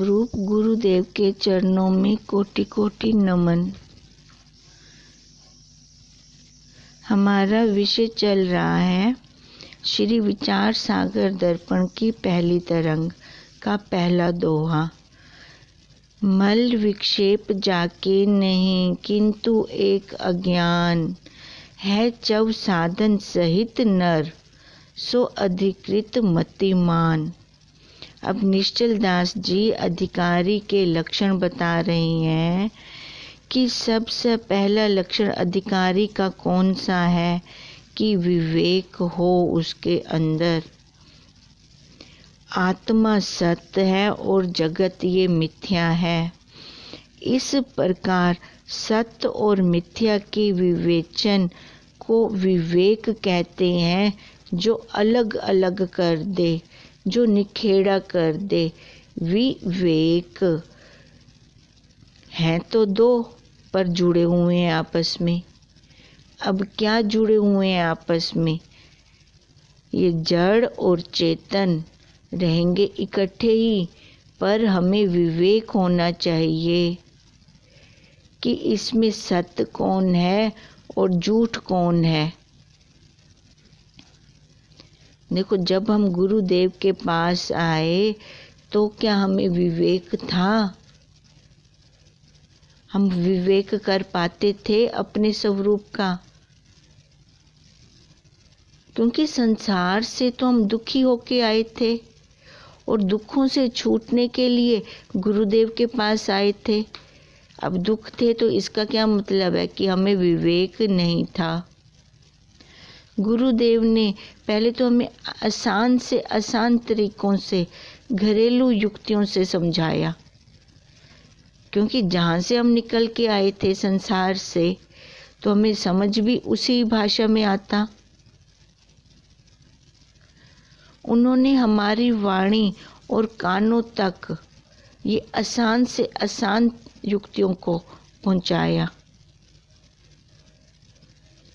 रूप गुरुदेव के चरणों में कोटि कोटि नमन। हमारा विषय चल रहा है श्री विचार सागर दर्पण की पहली तरंग का पहला दोहा। मल विक्षेप जाके नहीं किंतु एक अज्ञान है, चव साधन सहित नर सो अधिकृत मतिमान। अब निश्चल दास जी अधिकारी के लक्षण बता रही हैं कि सबसे पहला लक्षण अधिकारी का कौन सा है कि विवेक हो उसके अंदर। आत्मा सत्य है और जगत ये मिथ्या है। इस प्रकार सत्य और मिथ्या के विवेचन को विवेक कहते हैं, जो अलग अलग कर दे, जो निखेड़ा कर दे। विवेक हैं तो दो पर जुड़े हुए हैं आपस में। अब क्या जुड़े हुए हैं आपस में? ये जड़ और चेतन रहेंगे इकट्ठे ही, पर हमें विवेक होना चाहिए कि इसमें सत्य कौन है और झूठ कौन है। देखो, जब हम गुरुदेव के पास आए तो क्या हमें विवेक था? हम विवेक कर पाते थे अपने स्वरूप का? क्योंकि संसार से तो हम दुखी होके आए थे और दुखों से छूटने के लिए गुरुदेव के पास आए थे। अब दुख थे तो इसका क्या मतलब है कि हमें विवेक नहीं था। गुरुदेव ने पहले तो हमें आसान से आसान तरीकों से, घरेलू युक्तियों से समझाया, क्योंकि जहाँ से हम निकल के आए थे संसार से, तो हमें समझ भी उसी भाषा में आता। उन्होंने हमारी वाणी और कानों तक ये आसान से आसान युक्तियों को पहुंचाया,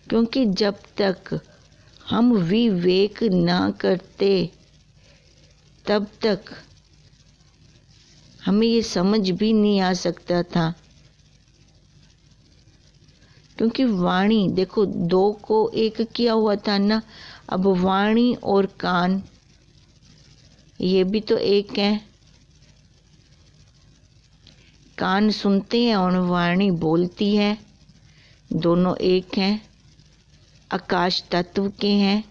क्योंकि जब तक हम विवेक ना करते तब तक हमें ये समझ भी नहीं आ सकता था। क्योंकि वाणी, देखो, दो को एक किया हुआ था ना। अब वाणी और कान ये भी तो एक है। कान सुनते हैं और वाणी बोलती है, दोनों एक हैं, आकाश तत्व के हैं।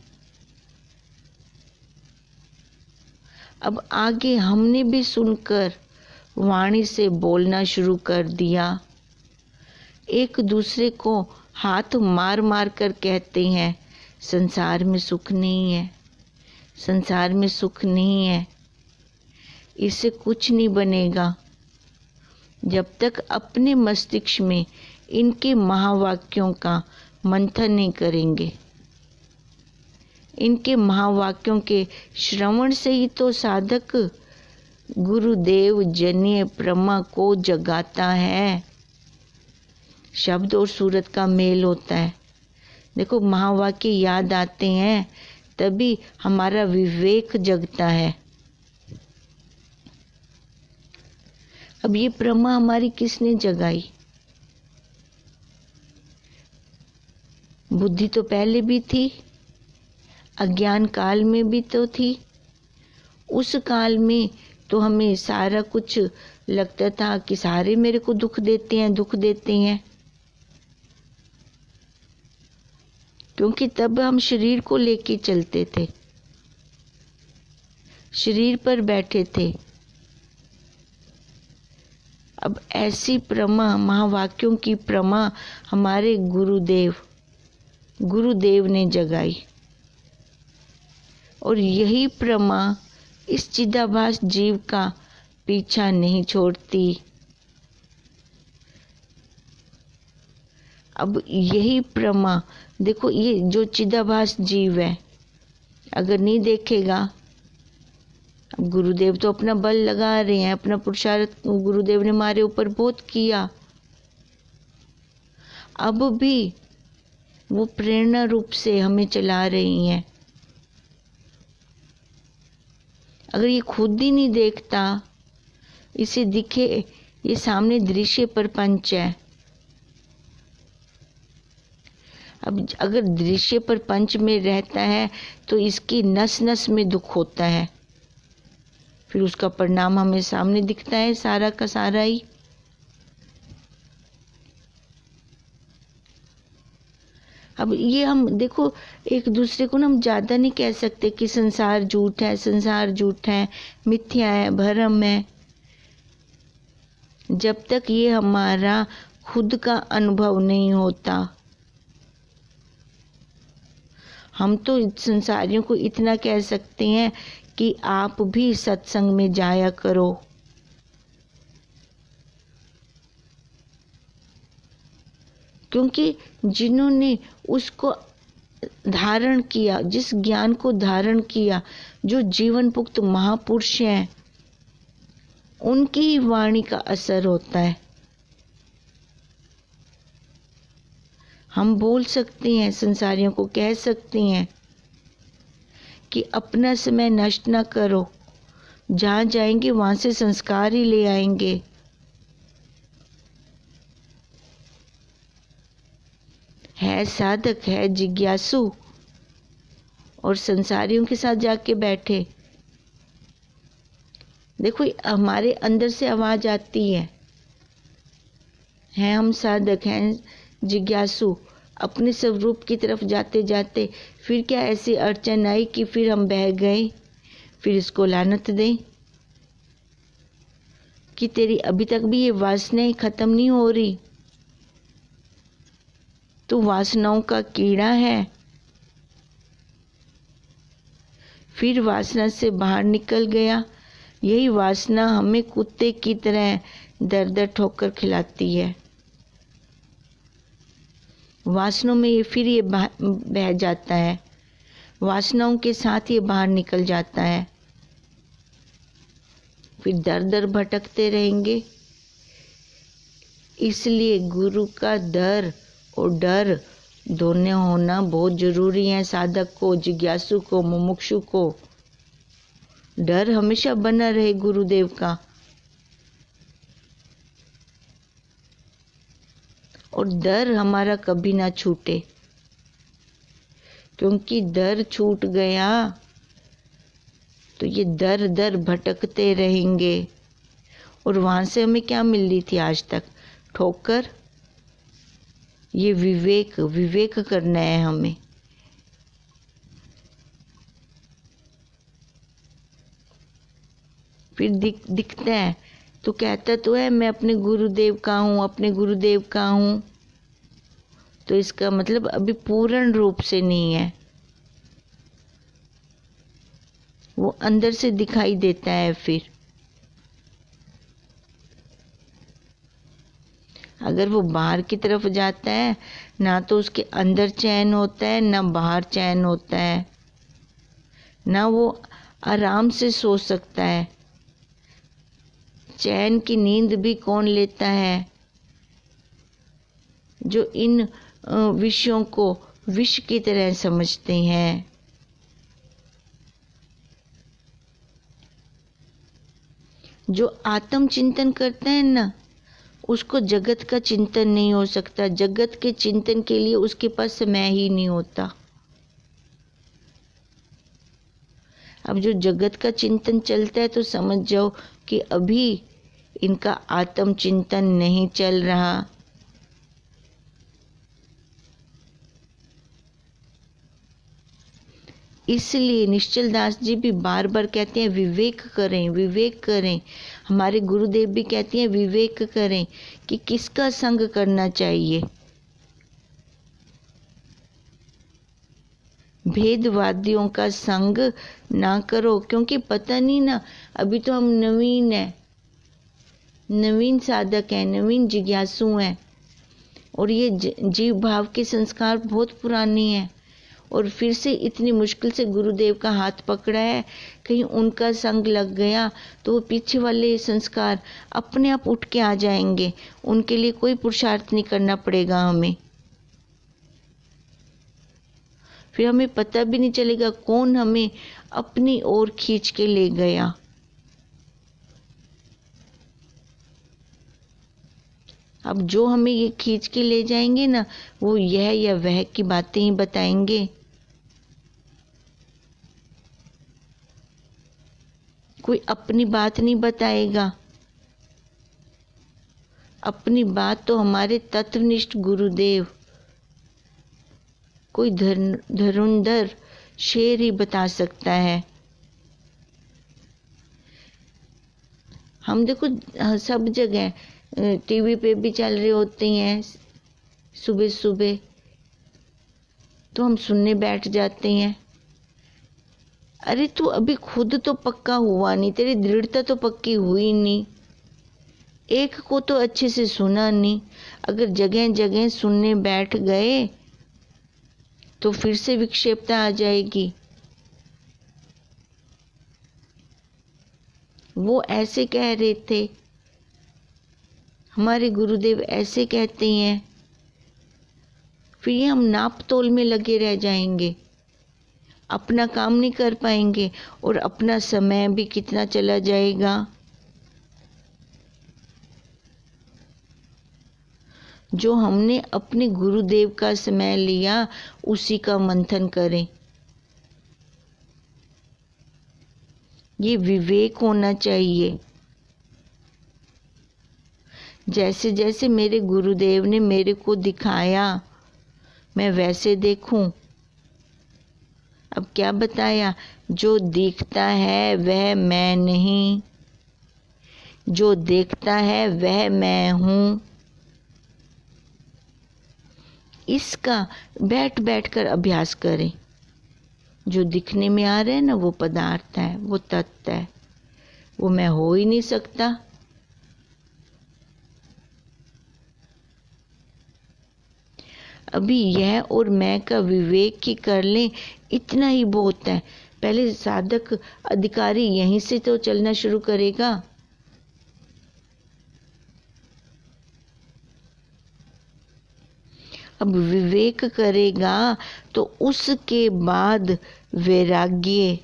अब आगे हमने भी सुनकर वाणी से बोलना शुरू कर दिया। एक दूसरे को हाथ मार मार कर कहते हैं संसार में सुख नहीं है, संसार में सुख नहीं है। इससे कुछ नहीं बनेगा जब तक अपने मस्तिष्क में इनके महावाक्यों का मंथन नहीं करेंगे। इनके महावाक्यों के श्रवण से ही तो साधक गुरुदेव जन्य प्रमा को जगाता है। शब्द और सूरत का मेल होता है। देखो, महावाक्य याद आते हैं तभी हमारा विवेक जगता है। अब ये प्रमा हमारी किसने जगाई? बुद्धि तो पहले भी थी, अज्ञान काल में भी तो थी। उस काल में तो हमें सारा कुछ लगता था कि सारे मेरे को दुख देते हैं, दुख देते हैं। क्योंकि तब हम शरीर को लेके चलते थे, शरीर पर बैठे थे। अब ऐसी प्रमा, महावाक्यों की प्रमा हमारे गुरुदेव ने जगाई। और यही प्रमा इस चिदाभास जीव का पीछा नहीं छोड़ती। अब यही प्रमा, देखो, ये जो चिदाभास जीव है, अगर नहीं देखेगा, अब गुरुदेव तो अपना बल लगा रहे हैं, अपना पुरुषार्थ गुरुदेव ने हमारे ऊपर बहुत किया। अब भी वो प्रेरणा रूप से हमें चला रही हैं। अगर ये खुद ही नहीं देखता इसे दिखे ये सामने दृश्य प्रपंच है। अब अगर दृश्य प्रपंच में रहता है तो इसकी नस नस में दुख होता है, फिर उसका परिणाम हमें सामने दिखता है सारा का सारा ही। अब ये हम देखो एक दूसरे को ना हम ज़्यादा नहीं कह सकते कि संसार झूठ है, संसार झूठ है, मिथ्या है, भ्रम है, जब तक ये हमारा खुद का अनुभव नहीं होता। हम तो संसारियों को इतना कह सकते हैं कि आप भी सत्संग में जाया करो। क्योंकि जिन्होंने उसको धारण किया, जिस ज्ञान को धारण किया, जो जीवन मुक्त महापुरुष हैं, उनकी ही वाणी का असर होता है। हम बोल सकते हैं, संसारियों को कह सकते हैं कि अपना समय नष्ट ना करो, जहाँ जाएंगे वहाँ से संस्कार ही ले आएंगे। है साधक, है जिज्ञासु और संसारियों के साथ जाके बैठे। देखो हमारे अंदर से आवाज आती है हम साधक, हैं जिज्ञासु, अपने स्वरूप की तरफ जाते जाते फिर क्या ऐसी अड़चन आई कि फिर हम बह गए, फिर इसको लानत दें कि तेरी अभी तक भी ये वासनाएं खत्म नहीं हो रही, तू वासनाओं का कीड़ा है। फिर वासना से बाहर निकल गया, यही वासना हमें कुत्ते की तरह दर दर ठोकर खिलाती है। वासनाओं में फिर ये बह जाता है, वासनाओं के साथ ये बाहर निकल जाता है, फिर दर दर भटकते रहेंगे। इसलिए गुरु का दर और डर दोनों होना बहुत जरूरी है। साधक को, जिज्ञासु को, मुमुक्षु को डर हमेशा बना रहे गुरुदेव का, और डर हमारा कभी ना छूटे, क्योंकि डर छूट गया तो ये दर दर भटकते रहेंगे। और वहां से हमें क्या मिल रही थी आज तक? ठोकर। ये विवेक करना है हमें। फिर दिखता है तो कहता तो है मैं अपने गुरुदेव का हूँ, अपने गुरुदेव का हूँ, तो इसका मतलब अभी पूर्ण रूप से नहीं है, वो अंदर से दिखाई देता है। फिर अगर वो बाहर की तरफ जाता है ना तो उसके अंदर चैन होता है, ना बाहर चैन होता है, ना वो आराम से सो सकता है। चैन की नींद भी कौन लेता है? जो इन विषयों को विष की तरह समझते हैं। जो आत्म चिंतन करते हैं ना, उसको जगत का चिंतन नहीं हो सकता। जगत के चिंतन के लिए उसके पास समय ही नहीं होता। अब जो जगत का चिंतन चलता है तो समझ जाओ कि अभी इनका आत्म चिंतन नहीं चल रहा। इसलिए निश्चल दास जी भी बार बार कहते हैं विवेक करें, विवेक करें। हमारे गुरुदेव भी कहते हैं विवेक करें कि किसका संग करना चाहिए। भेदवादियों का संग ना करो, क्योंकि पता नहीं ना, अभी तो हम नवीन हैं, नवीन साधक हैं, नवीन जिज्ञासु हैं, और ये जीव भाव के संस्कार बहुत पुराने हैं, और फिर से इतनी मुश्किल से गुरुदेव का हाथ पकड़ा है। कहीं उनका संग लग गया तो वो पीछे वाले संस्कार अपने आप उठ के आ जाएंगे, उनके लिए कोई पुरुषार्थ नहीं करना पड़ेगा हमें। फिर हमें पता भी नहीं चलेगा कौन हमें अपनी ओर खींच के ले गया। अब जो हमें ये खींच के ले जाएंगे ना, वो यह या वह की बातें ही बताएंगे। कोई अपनी बात नहीं बताएगा। अपनी बात तो हमारे तत्वनिष्ठ गुरुदेव, कोई धुरंधर शेर ही बता सकता है। हम देखो सब जगह टीवी पे भी चल रहे होते हैं सुबह सुबह, तो हम सुनने बैठ जाते हैं। अरे तू अभी खुद तो पक्का हुआ नहीं, तेरी दृढ़ता तो पक्की हुई नहीं, एक को तो अच्छे से सुना नहीं। अगर जगह जगह सुनने बैठ गए तो फिर से विक्षेपता आ जाएगी। वो ऐसे कह रहे थे, हमारे गुरुदेव ऐसे कहते हैं, फिर ये हम नाप तोल में लगे रह जाएंगे, अपना काम नहीं कर पाएंगे और अपना समय भी कितना चला जाएगा। जो हमने अपने गुरुदेव का समय लिया उसी का मंथन करें। ये विवेक होना चाहिए। जैसे जैसे मेरे गुरुदेव ने मेरे को दिखाया मैं वैसे देखूं। अब क्या बताया, जो दिखता है वह मैं नहीं, जो देखता है वह मैं हूं। इसका बैठ बैठ कर अभ्यास करें। जो दिखने में आ रहा है ना, वो पदार्थ है, वो तत्व है, वो मैं हो ही नहीं सकता। अभी यह और मैं का विवेक की कर लें, इतना ही बहुत है। पहले साधक अधिकारी यहीं से तो चलना शुरू करेगा। अब विवेक करेगा तो उसके बाद वैराग्य।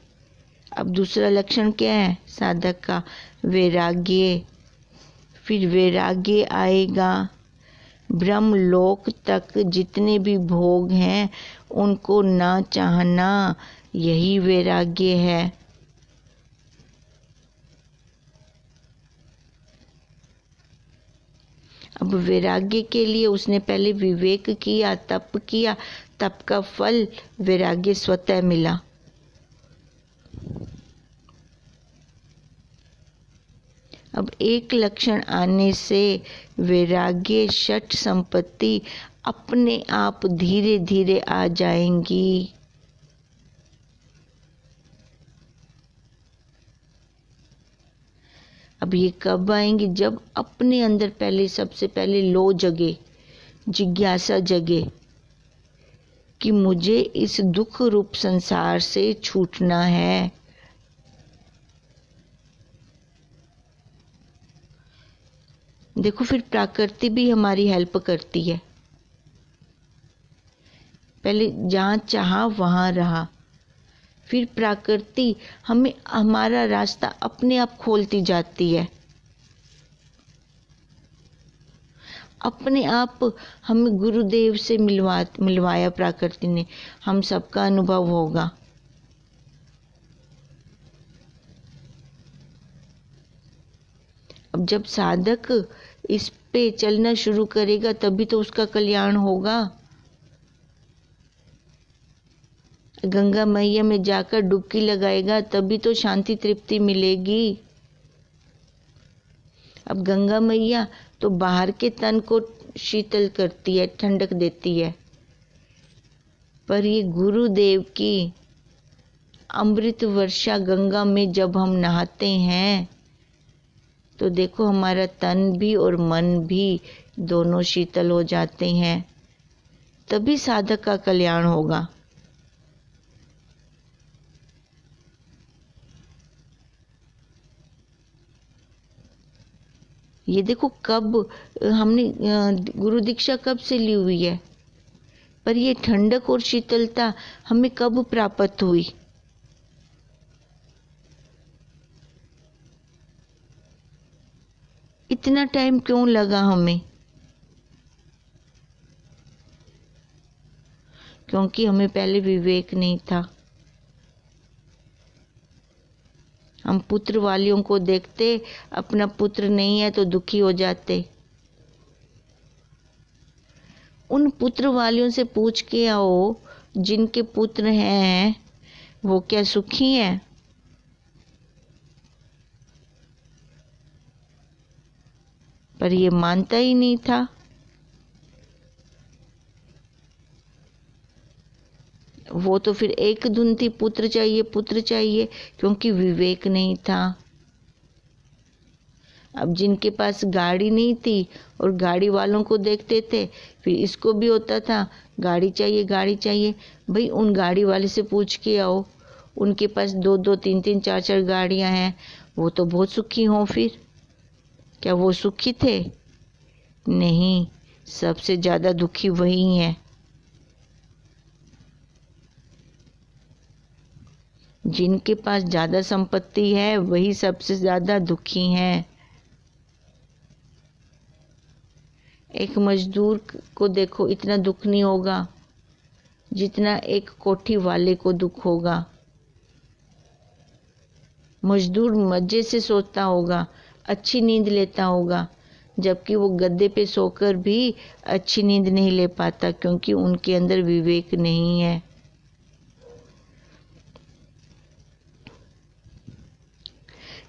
अब दूसरा लक्षण क्या है साधक का, वैराग्य। फिर वैराग्य आएगा, ब्रह्मलोक तक जितने भी भोग हैं उनको ना चाहना, यही वैराग्य है। अब वैराग्य के लिए उसने पहले विवेक किया, तप किया, तप का फल वैराग्य स्वतः मिला। अब एक लक्षण आने से वैराग्य षट संपत्ति अपने आप धीरे धीरे आ जाएंगी। अब ये कब आएंगी, जब अपने अंदर पहले सबसे पहले लो जगे, जिज्ञासा जगे कि मुझे इस दुख रूप संसार से छूटना है। देखो फिर प्रकृति भी हमारी हेल्प करती है। पहले जहाँ चाहा वहाँ रहा, फिर प्रकृति हमें हमारा रास्ता अपने आप खोलती जाती है। अपने आप हमें गुरुदेव से मिलवाया प्रकृति ने, हम सबका अनुभव होगा। अब जब साधक इस पे चलना शुरू करेगा तभी तो उसका कल्याण होगा। गंगा मैया में जाकर डुबकी लगाएगा तभी तो शांति तृप्ति मिलेगी। अब गंगा मैया तो बाहर के तन को शीतल करती है, ठंडक देती है, पर ये गुरुदेव की अमृत वर्षा गंगा में जब हम नहाते हैं तो देखो हमारा तन भी और मन भी दोनों शीतल हो जाते हैं, तभी साधक का कल्याण होगा। ये देखो कब हमने गुरु दीक्षा कब से ली हुई है, पर ये ठंडक और शीतलता हमें कब प्राप्त हुई। इतना टाइम क्यों लगा हमें। क्योंकि हमें पहले विवेक नहीं था। हम पुत्र वालियों को देखते, अपना पुत्र नहीं है तो दुखी हो जाते। उन पुत्र वालियों से पूछ के आओ, जिनके पुत्र हैं वो क्या सुखी हैं? पर ये मानता ही नहीं था। वो तो फिर एक धुन थी, पुत्र चाहिए पुत्र चाहिए, क्योंकि विवेक नहीं था। अब जिनके पास गाड़ी नहीं थी और गाड़ी वालों को देखते थे, फिर इसको भी होता था गाड़ी चाहिए गाड़ी चाहिए। भाई उन गाड़ी वाले से पूछ के आओ, उनके पास 2-2 3-3 4-4 गाड़ियां हैं, वो तो बहुत सुखी हों। फिर क्या वो सुखी थे? नहीं, सबसे ज़्यादा दुखी वही हैं। जिनके पास ज़्यादा संपत्ति है वही सबसे ज़्यादा दुखी हैं। एक मजदूर को देखो, इतना दुख नहीं होगा जितना एक कोठी वाले को दुख होगा। मजदूर मजे से सोता होगा, अच्छी नींद लेता होगा, जबकि वो गद्दे पे सोकर भी अच्छी नींद नहीं ले पाता, क्योंकि उनके अंदर विवेक नहीं है।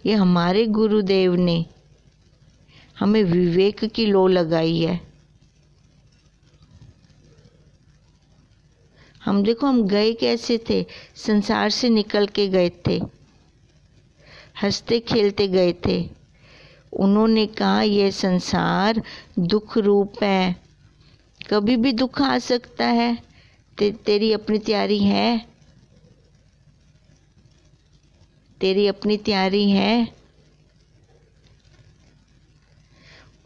ये हमारे गुरुदेव ने हमें विवेक की लौ लगाई है। हम देखो, हम गए कैसे थे? संसार से निकल के गए थे, हंसते खेलते गए थे। उन्होंने कहा यह संसार दुख रूप है, कभी भी दुख आ सकता है, तेरी अपनी तैयारी है? तेरी अपनी तैयारी है?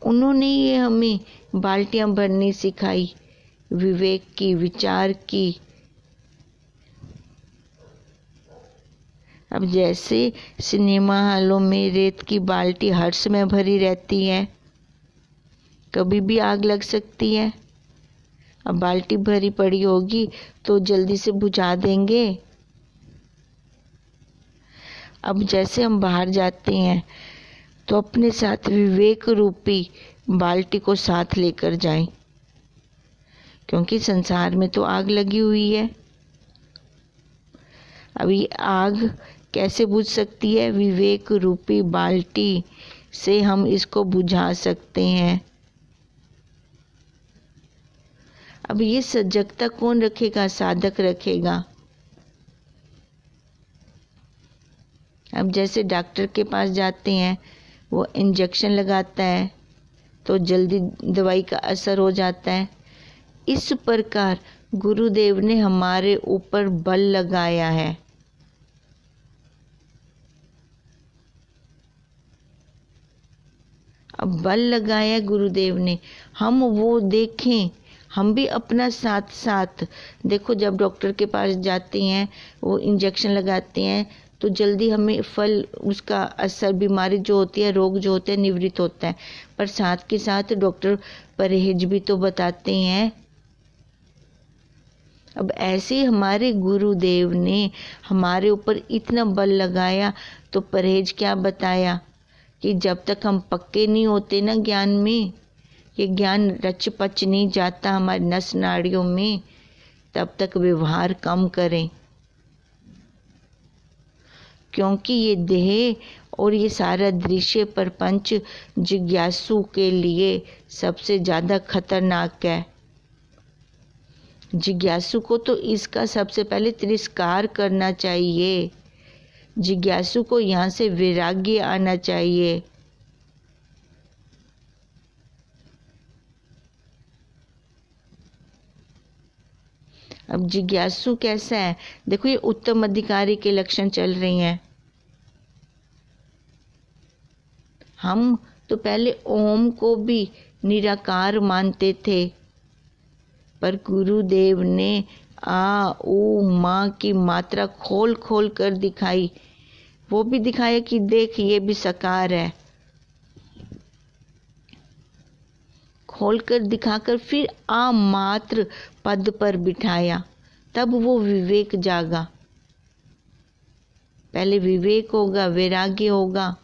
उन्होंने ये हमें बाल्टियां भरनी सिखाई, विवेक की, विचार की। अब जैसे सिनेमा हॉलों में रेत की बाल्टी हर समय भरी रहती है, कभी भी आग लग सकती है। अब बाल्टी भरी पड़ी होगी तो जल्दी से बुझा देंगे। अब जैसे हम बाहर जाते हैं तो अपने साथ विवेक रूपी बाल्टी को साथ लेकर जाएं, क्योंकि संसार में तो आग लगी हुई है। अब ये आग कैसे बुझ सकती है? विवेक रूपी बाल्टी से हम इसको बुझा सकते हैं। अब ये सजगता कौन रखेगा? साधक रखेगा। अब जैसे डॉक्टर के पास जाते हैं, वो इंजेक्शन लगाता है तो जल्दी दवाई का असर हो जाता है। इस प्रकार गुरुदेव ने हमारे ऊपर बल लगाया है। अब बल लगाया गुरुदेव ने, हम वो देखें, हम भी अपना साथ साथ देखो। जब डॉक्टर के पास जाते हैं, वो इंजेक्शन लगाते हैं तो जल्दी हमें फल, उसका असर, बीमारी जो होती है, रोग जो होते हैं, निवृत्त होता है। पर साथ के साथ डॉक्टर परहेज भी तो बताते हैं। अब ऐसे हमारे गुरुदेव ने हमारे ऊपर इतना बल लगाया तो परहेज क्या बताया कि जब तक हम पक्के नहीं होते ना ज्ञान में, ये ज्ञान रच पच नहीं जाता हमारी नस नाड़ियों में, तब तक व्यवहार कम करें। क्योंकि ये देह और ये सारा दृश्य प्रपंच जिज्ञासु के लिए सबसे ज़्यादा खतरनाक है। जिज्ञासु को तो इसका सबसे पहले तिरस्कार करना चाहिए। जिज्ञासु को यहाँ से वैराग्य आना चाहिए। अब जिज्ञासु कैसा है? देखो, ये उत्तम अधिकारी के लक्षण चल रही हैं। हम तो पहले ओम को भी निराकार मानते थे, पर गुरुदेव ने आ ऊ माँ की मात्रा खोल खोल कर दिखाई। वो भी दिखाया कि देख, ये भी साकार है। खोलकर दिखाकर फिर आ मात्र पद पर बिठाया। तब वो विवेक जागा। पहले विवेक होगा, वैराग्य होगा,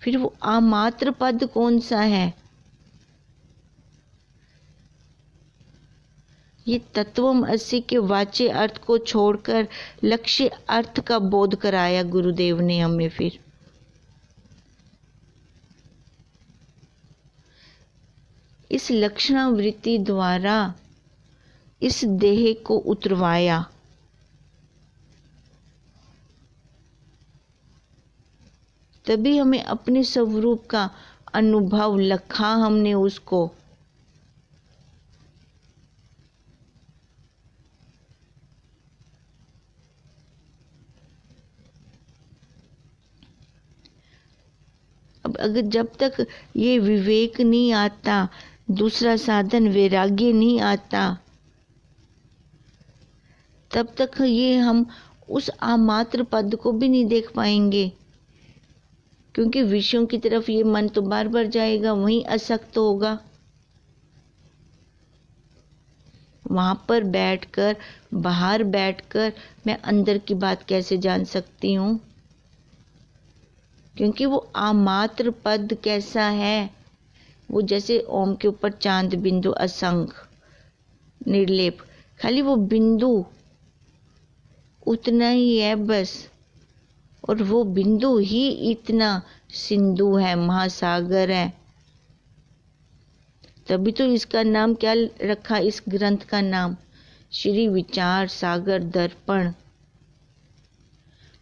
फिर वो अमात्र पद कौन सा है? ये तत्वमसि के वाच्य अर्थ को छोड़कर लक्ष्य अर्थ का बोध कराया गुरुदेव ने हमें। फिर इस लक्षणावृत्ति द्वारा इस देह को उतरवाया। तभी हमें अपने स्वरूप का अनुभव लखा हमने उसको। अब अगर जब तक ये विवेक नहीं आता, दूसरा साधन वैराग्य नहीं आता, तब तक ये हम उस अमात्र पद को भी नहीं देख पाएंगे, क्योंकि विषयों की तरफ ये मन तो बार बार जाएगा, वहीं आसक्त होगा। वहां पर बैठकर, बाहर बैठकर मैं अंदर की बात कैसे जान सकती हूँ? क्योंकि वो अमात्र पद कैसा है? वो जैसे ओम के ऊपर चांद बिंदु असंख्य निर्लेप, खाली वो बिंदु उतना ही है बस। और वो बिंदु ही इतना सिंधु है, महासागर है। तभी तो इसका नाम क्या रखा, इस ग्रंथ का नाम श्री विचार सागर दर्पण,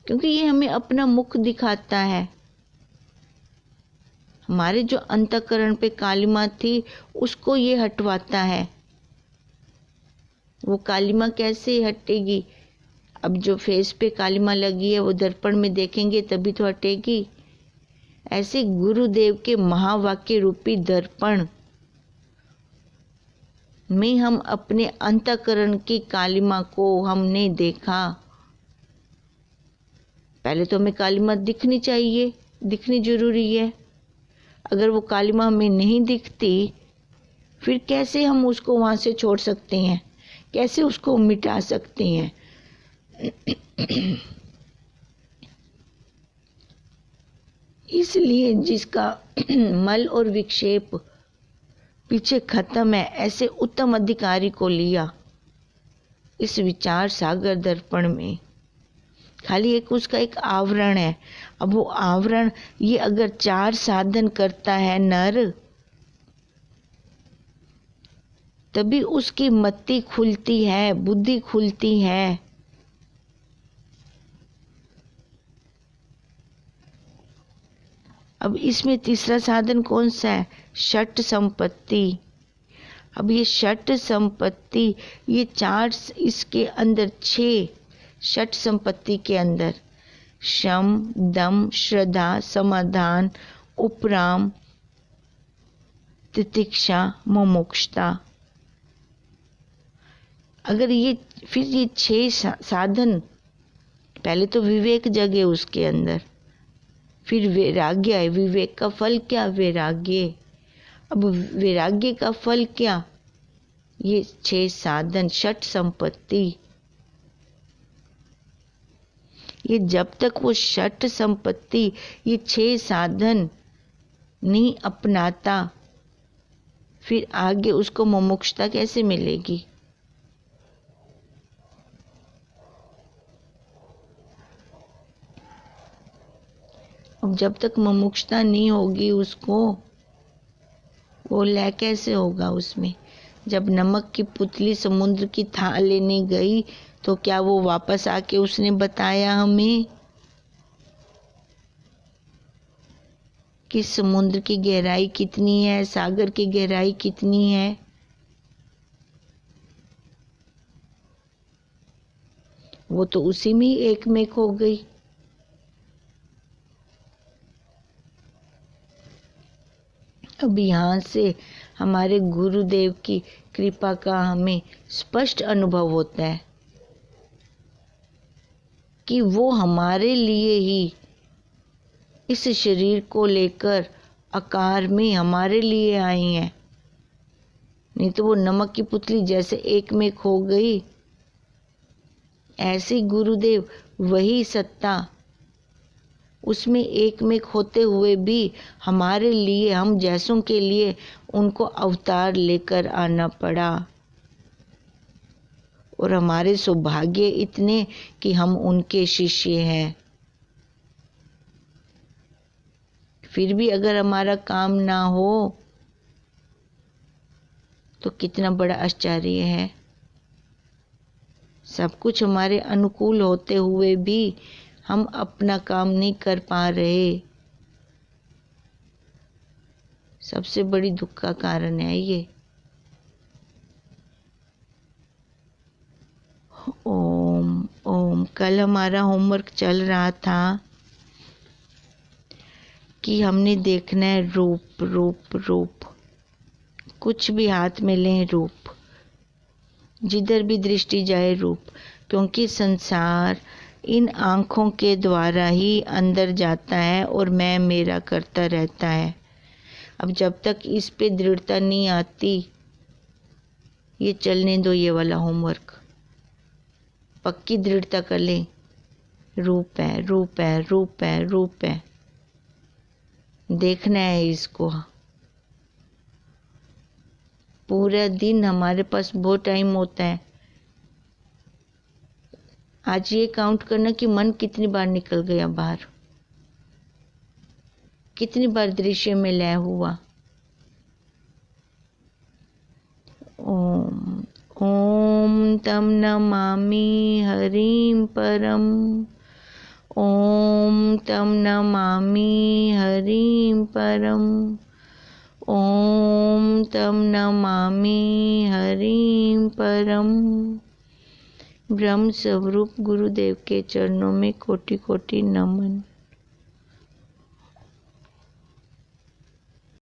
क्योंकि ये हमें अपना मुख दिखाता है। हमारे जो अंतःकरण पे कालिमा थी उसको ये हटवाता है। वो कालिमा कैसे हटेगी? अब जो फेस पे कालिमा लगी है वो दर्पण में देखेंगे तभी तो हटेगी। ऐसे गुरुदेव के महावाक्य रूपी दर्पण में हम अपने अंतःकरण की कालिमा को हमने देखा। पहले तो हमें कालिमा दिखनी चाहिए, दिखनी जरूरी है। अगर वो कालिमा हमें नहीं दिखती, फिर कैसे हम उसको वहां से छोड़ सकते हैं, कैसे उसको मिटा सकते हैं? इसलिए जिसका मल और विक्षेप पीछे खत्म है, ऐसे उत्तम अधिकारी को लिया इस विचार सागर दर्पण में। खाली एक उसका एक आवरण है। अब वो आवरण ये अगर 4 साधन करता है नर, तभी उसकी मति खुलती है, बुद्धि खुलती है। अब इसमें तीसरा साधन कौन सा है? षट संपत्ति। अब ये षट संपत्ति, ये 4, इसके अंदर 6 षट संपत्ति के अंदर शम, दम, श्रद्धा, समाधान, उपराम, तितिक्षा, मुमुक्षुता। अगर ये फिर ये 6 साधन, पहले तो विवेक जगे उसके अंदर, फिर वैराग्य है। विवेक का फल क्या? वैराग्य। अब वैराग्य का फल क्या? ये 6 साधन, षट संपत्ति। ये जब तक वो षट संपत्ति, ये 6 साधन नहीं अपनाता, फिर आगे उसको मुमुक्षुता कैसे मिलेगी? अब जब तक मुमुक्षुता नहीं होगी उसको, वो लय कैसे होगा उसमें? जब नमक की पुतली समुद्र की थाल लेने गई तो क्या वो वापस आके उसने बताया हमें कि समुद्र की गहराई कितनी है, सागर की गहराई कितनी है? वो तो उसी में ही एकमेक हो गई। अब यहाँ से हमारे गुरुदेव की कृपा का हमें स्पष्ट अनुभव होता है कि वो हमारे लिए ही इस शरीर को लेकर आकार में हमारे लिए आई हैं। नहीं तो वो नमक की पुतली जैसे एक में खो गई, ऐसे गुरुदेव वही सत्ता, उसमें एक में खोते हुए भी हमारे लिए, हम जैसों के लिए उनको अवतार लेकर आना पड़ा। और हमारे सौभाग्य इतने कि हम उनके शिष्य हैं। फिर भी अगर हमारा काम ना हो तो कितना बड़ा आश्चर्य है। सब कुछ हमारे अनुकूल होते हुए भी हम अपना काम नहीं कर पा रहे। सबसे बड़ी दुख का कारण है ये। ओम ओम। कल हमारा होमवर्क चल रहा था कि हमने देखना है रूप रूप रूप, कुछ भी हाथ में लें रूप, जिधर भी दृष्टि जाए रूप, क्योंकि संसार इन आँखों के द्वारा ही अंदर जाता है और मैं मेरा करता रहता है। अब जब तक इस पे दृढ़ता नहीं आती, ये चलने दो ये वाला होमवर्क, पक्की दृढ़ता कर ले। रूप है रूप है रूप है रूप है, देखना है इसको। पूरा दिन हमारे पास बहुत टाइम होता है। आज ये काउंट करना कि मन कितनी बार निकल गया बाहर, कितनी बार दृश्य में लय हुआ। ओम ओम तम नमामि हरिं परम, ओम तम नमामि हरिं परम, ओम तम नमामि हरिं परम। ब्रह्म स्वरूप गुरुदेव के चरणों में कोटि कोटि नमन।